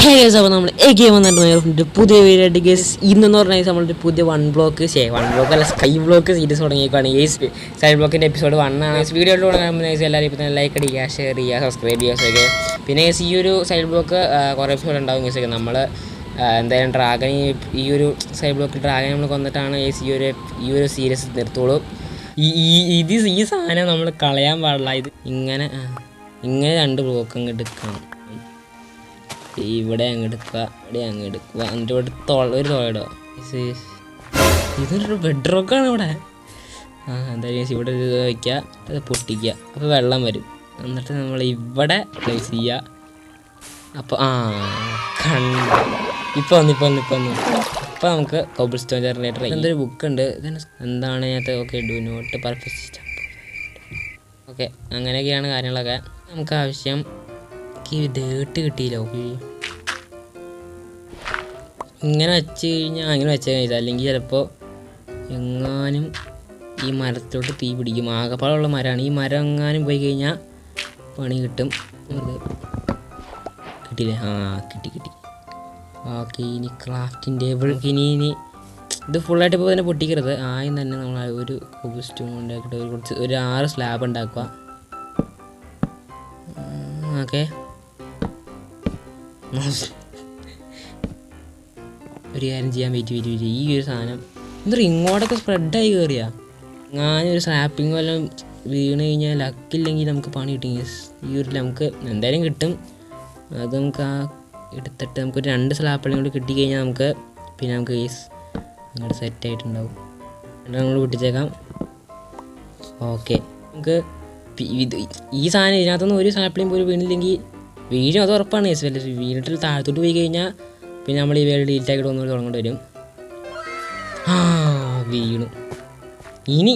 Hey guys, അപ്പോൾ നമ്മൾ game വന്നിട്ട് പുതിയ വീഡിയോ ഗൈസ്. ഇന്നെന്ന് പറഞ്ഞാൽ നമ്മളൊരു പുതിയ വൺ ബ്ലോക്ക് അല്ല സ്കൈ ബ്ലോക്ക് സീരീസ് തുടങ്ങിയേക്കാണ്. ഈ സ്കൈ ബ്ലോക്കിൻ്റെ എപ്പിസോഡ് 1 ആണ്. വീഡിയോ തുടങ്ങാൻ എല്ലാവരും ഇപ്പോൾ തന്നെ ലൈക്ക് അടിക്കുക, ഷെയർ ചെയ്യുക, സബ്സ്ക്രൈബ് ചെയ്യുക ഒക്കെ. പിന്നെ ഈ ഒരു സൈഡ് ബ്ലോക്ക് കുറേ എപ്പിസോഡ് ഉണ്ടാവും ഗൈസ്. നമ്മൾ എന്തായാലും ഡ്രാഗൺ ഈ ഒരു സൈഡ് ബ്ലോക്ക് ഡ്രാഗൺ നമ്മൾ കൊന്നിട്ടാണ് ഈ ഒരു സീരീസ് നിർത്തുള്ളൂ. ഈ സാധനം നമ്മൾ കളയാൻ പാടില്ല. ഇത് ഇങ്ങനെ 2 ബ്ലോക്ക് അങ്ങ് എടുക്കണം. ഇവിടെ അങ്ങ് എടുക്കുക, ഇവിടെ അങ്ങ് എടുക്കുക, എന്നിട്ട് ഇവിടെ ഒരു തോടോ. ഇതൊരു ബെഡ് റോക്കാണ് ഇവിടെ. എന്തായാലും ഇവിടെ ഇത് വയ്ക്കുക, അത് പൊട്ടിക്കുക, അപ്പോൾ വെള്ളം വരും. എന്നിട്ട് നമ്മൾ ഇവിടെ പ്ലേസ് ചെയ്യുക. അപ്പോൾ ഇപ്പോൾ അപ്പോൾ നമുക്ക് കോബിൾ സ്റ്റോൺ ജനറേറ്റർ എന്തൊരു ബുക്കുണ്ട്. എന്താണ് അതിനകത്ത്? Okay, do not perfect. Okay, അങ്ങനെയൊക്കെയാണ് കാര്യങ്ങളൊക്കെ. നമുക്ക് ആവശ്യം ഡേട്ട് കിട്ടിയില്ലോ. ഇങ്ങനെ വെച്ച് കഴിഞ്ഞാൽ അങ്ങനെ വെച്ചാൽ കഴിച്ചാൽ, അല്ലെങ്കിൽ ചിലപ്പോൾ എങ്ങാനും ഈ മരത്തോട്ട് തീ പിടിക്കും. ആകപ്പാടുള്ള മരമാണ്. ഈ മരം എങ്ങാനും പോയി കഴിഞ്ഞാൽ പണി കിട്ടും. കിട്ടിയില്ലേ? കിട്ടി. ഓക്കെ, ഇനി ക്രാഫ്റ്റിംഗ് ടേബിൾ. ഇനി ഇത് ഫുള്ളായിട്ട് ഇപ്പോൾ തന്നെ പൊട്ടിക്കരുത്. ആദ്യം തന്നെ നമ്മൾ ഒരു കോബിൾ സ്റ്റോൺ ഉണ്ടാക്കിയിട്ട് ഒരു 6 സ്ലാബ് ഉണ്ടാക്കുക. ഓക്കെ, ഒരു കാര്യം ചെയ്യാൻ വെയിറ്റ്. ഈ ഒരു സാധനം എന്താ ഇങ്ങോട്ടൊക്കെ സ്പ്രെഡായി കയറിയാ. ഞാനൊരു സ്നാപ്പിങ് വല്ലതും വീണ് കഴിഞ്ഞാൽ ലക്കില്ലെങ്കിൽ നമുക്ക് പണി കിട്ടും. ഈ ഒരു നമുക്ക് എന്തായാലും കിട്ടും. അത് നമുക്ക് എടുത്തിട്ട് നമുക്കൊരു 2 സ്ലാപ്പുകളും കൂടി കിട്ടിക്കഴിഞ്ഞാൽ നമുക്ക് അങ്ങോട്ട് സെറ്റായിട്ടുണ്ടാവും. എന്നിട്ട് നമ്മൾ പൊട്ടിച്ചേക്കാം. ഓക്കെ, നമുക്ക് ഈ സാധനം ഇതിനകത്തൊന്നും ഒരു സ്നാപ്പിളിയും പോലും വീണില്ലെങ്കിൽ വീഴും, അത് ഉറപ്പാണ്. വീണിട്ട് താഴത്തോട്ട് പോയി കഴിഞ്ഞാൽ പിന്നെ നമ്മൾ ഈ വേൾഡ് ഡിലീറ്റാക്കിയിട്ട് ഒന്നുകൂടി തുടങ്ങേണ്ടി വരും. വീണു. ഇനി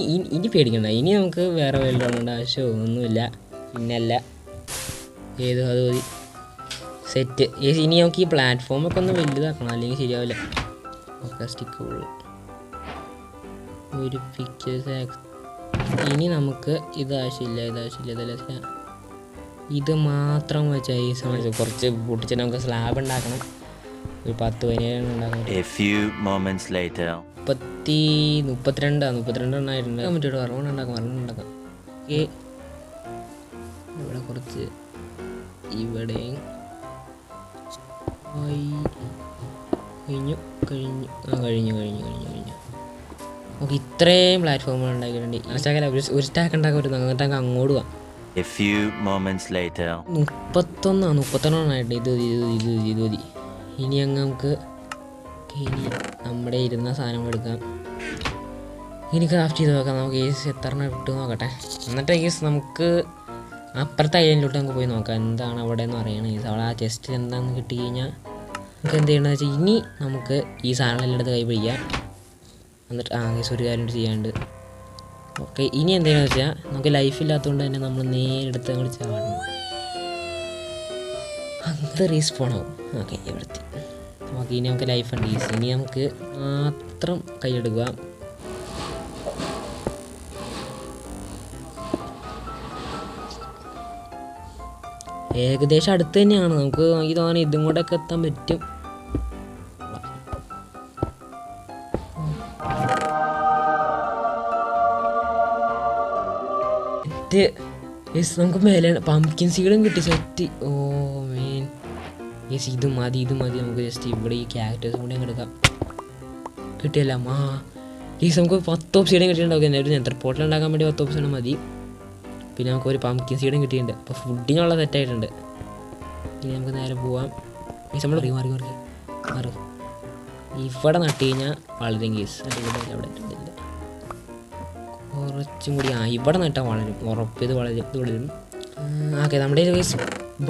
പേടിക്കണ്ട. ഇനി നമുക്ക് വേറെ വേൾഡ് തുടങ്ങേണ്ട ആവശ്യമൊന്നുമില്ല. പിന്നല്ല അത് മതി. സെറ്റ്. ഇനി നമുക്ക് ഈ പ്ലാറ്റ്ഫോമൊക്കെ ഒന്ന് വലുതാക്കണം, അല്ലെങ്കിൽ ശരിയാവില്ല. ഓക്കെ, സ്റ്റിക്ക് ഒരു പിക്ചേഴ്സ്. ഇനി നമുക്ക് ഇതാവശ്യമില്ല. ഇത് മാത്രം വെച്ചാൽ ഈ സമയത്ത് കുറച്ച് പൊട്ടിച്ചിട്ട് നമുക്ക് സ്ലാബ് ഉണ്ടാക്കണം. ഒരു 10-17 ഉണ്ടാക്കണം. 32 എണ്ണമായിട്ടുണ്ട്. പറ്റും. വറവണ്ണം ഉണ്ടാക്കാം. ഇവിടെ കുറച്ച് ഇവിടെയും കഴിഞ്ഞു. ഓക്കെ, ഇത്രയും പ്ലാറ്റ്ഫോമുകൾ ഉണ്ടാക്കിയിട്ടുണ്ട്. ഒരു സ്റ്റാക്ക് ഉണ്ടാക്കാൻ പറ്റും. എന്നിട്ട് അങ്ങോട്ട് പോവാം. 31 ഇത് മതി. ഇനി നമുക്ക് നമ്മുടെ ഇരുന്ന സാധനം എടുക്കാം. ഇനി ക്രാഫ്റ്റ് ചെയ്ത് നോക്കാം. നമുക്ക് എത്ര ഇട്ട് നോക്കട്ടെ. എന്നിട്ട് നമുക്ക് അപ്പുറത്തെ ഐലൻഡിലോട്ട് നമുക്ക് പോയി നോക്കാം എന്താണ് അവിടെ എന്ന് അറിയണം. അവിടെ ആ ചെസ്റ്റ് എന്താണെന്ന് കിട്ടി കഴിഞ്ഞാൽ നമുക്ക് എന്ത് ചെയ്യണമെന്ന് വെച്ചാൽ ഇനി നമുക്ക് ഈ സാധനങ്ങളെല്ലാം എടുത്ത് കൈ പിടിക്കാം. എന്നിട്ട് ഒരു കാര്യം ചെയ്യാണ്ട്. ഓക്കെ, ഇനി എന്തെങ്കിലും വെച്ചാൽ നമുക്ക് ലൈഫില്ലാത്തതുകൊണ്ട് തന്നെ നമ്മൾ നേരെടുത്ത് അങ്ങോട്ട് ചാടണം. അത് റീസ്പോൺ ആവും. ഓക്കെ, ഇവിടുത്തെ ഓക്കെ. ഇനി നമുക്ക് ലൈഫ് ഉണ്ട്. ഇനി നമുക്ക് മാത്രം കൈയെടുക്കുക. ഏകദേശം അടുത്ത് തന്നെയാണ്. നമുക്ക് തോന്നുന്നു ഇതും കൂടെ ഒക്കെ എത്താൻ പറ്റും. നമുക്ക് മേലെ പംകിൻ സീഡും കിട്ടി. സെറ്റ്. ഓ മീൻ, ഇത് മതി. നമുക്ക് ജസ്റ്റ് ഇവിടെ ഈ ക്യാരക്ടേഴ്സും കൂടെ എടുക്കാം. കിട്ടിയല്ല. നമുക്ക് 10 ഓപ്ഷനും കിട്ടിയിട്ടുണ്ടാവും. ഒരു നെതർ പോർട്ടൽ ഉണ്ടാക്കാൻ വേണ്ടി 10 ഓപ്ഷനും മതി. പിന്നെ നമുക്ക് ഒരു പംകിൻ സീഡും കിട്ടിയിട്ടുണ്ട്. അപ്പോൾ ഫുഡിനുള്ള സെറ്റായിട്ടുണ്ട്. ഇനി നമുക്ക് നേരെ പോവാം. നമ്മൾ മാറി ഇവിടെ നട്ട് കഴിഞ്ഞാൽ വളരെ കേസ് അവിടെ കുറച്ചും കൂടി ഇവിടെ നട്ടാൽ വളരും. ഉറപ്പ് ഇത് വളരും. ഓക്കെ, നമ്മുടെ കേസ്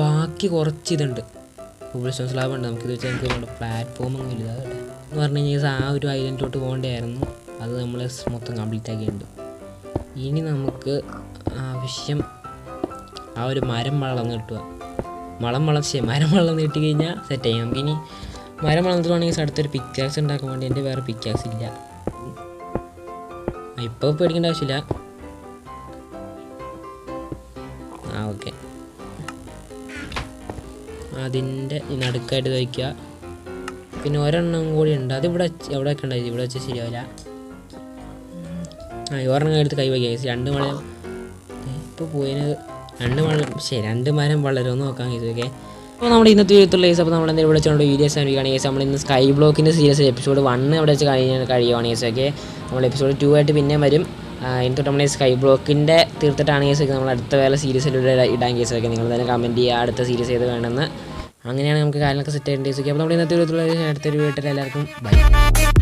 ബാക്കി കുറച്ച് ഇതുണ്ട്. കോബിൾ സ്റ്റോൺ സ്ലാബ് ഉണ്ട്. നമുക്കിത് വെച്ചാൽ നമുക്ക് പ്ലാറ്റ്ഫോം ഒന്നും വലുതാകട്ടെ എന്ന് പറഞ്ഞു കഴിഞ്ഞാൽ ആ ഒരു ഐലൻഡിലോട്ട് പോകേണ്ടതായിരുന്നു. അത് നമ്മൾ മൊത്തം കംപ്ലീറ്റ് ആക്കിയിട്ടുണ്ട്. ഇനി നമുക്ക് ആവശ്യം ആ ഒരു മരം വളർന്ന് കിട്ടുക. മരം വളർന്ന് കിട്ടി കഴിഞ്ഞാൽ സെറ്റായി. നമുക്കിനി മരം വളർന്നിട്ടുവാണെങ്കിൽ അടുത്തൊരു പിക്കാക്സ് ഉണ്ടാക്കാൻ വേണ്ടി എൻ്റെ വേറെ പിക്കാക്സ് ഇല്ല. ഇപ്പോൾ പേടിക്കേണ്ട ആവശ്യമില്ല. ഓക്കെ, അതിൻ്റെ നടുക്കായിട്ട് വയ്ക്കുക. പിന്നെ ഒരെണ്ണം കൂടി ഉണ്ട്, അതിവിടെ എവിടെ വെക്കണ്ടായി, ഇവിടെ വെച്ചാൽ ശരിയാവില്ല. ഒരെണ്ണം എടുത്ത് കൈ വയ്ക്കുക. 2 മരം ഇപ്പോൾ പോയിന് 2 മരം വളരുമെന്ന് നോക്കാം ഇതൊക്കെ. അപ്പോൾ നമ്മുടെ ഇന്നത്തെ വീഡിയോത്തുള്ള കേസ് അപ്പോൾ നമ്മൾ എന്തെങ്കിലും വിളിച്ചുകൊണ്ട് വീഡിയോസ് ആണെങ്കിൽ കേസ് നമ്മൾ ഇന്ന് സ്കൈ ബ്ലോക്കിൻ്റെ സീരീസ് എപ്പിസോഡ് 1 അവിടെ വെച്ച് കഴിയുവാണ് കേസൊക്കെ. നമ്മൾ എപ്പിസോഡ് 2 ആയിട്ട് പിന്നെ വരും. ഇനി തൊട്ട് നമ്മൾ സ്കൈ ബ്ലോക്കിൻ്റെ തീർത്തിട്ടാണ് കേസൊക്കെ നമ്മൾ അടുത്ത വേറെ സീരീസിലൂടെ ഇടാൻ കേസൊക്കെ. നിങ്ങൾ തന്നെ കമൻറ്റ് ചെയ്യുക അടുത്ത സീരീസ് ഏത് വേണമെന്ന്. അങ്ങനെയാണ് നമുക്ക് കാര്യങ്ങളൊക്കെ സെറ്റ് ചെയ്യേണ്ട കേസൊക്കെ. അപ്പോൾ നമ്മുടെ ഇന്നത്തെ വീഡിയോത്തുള്ള അടുത്തൊരു വീട്ടിൽ എല്ലാവർക്കും ബൈ.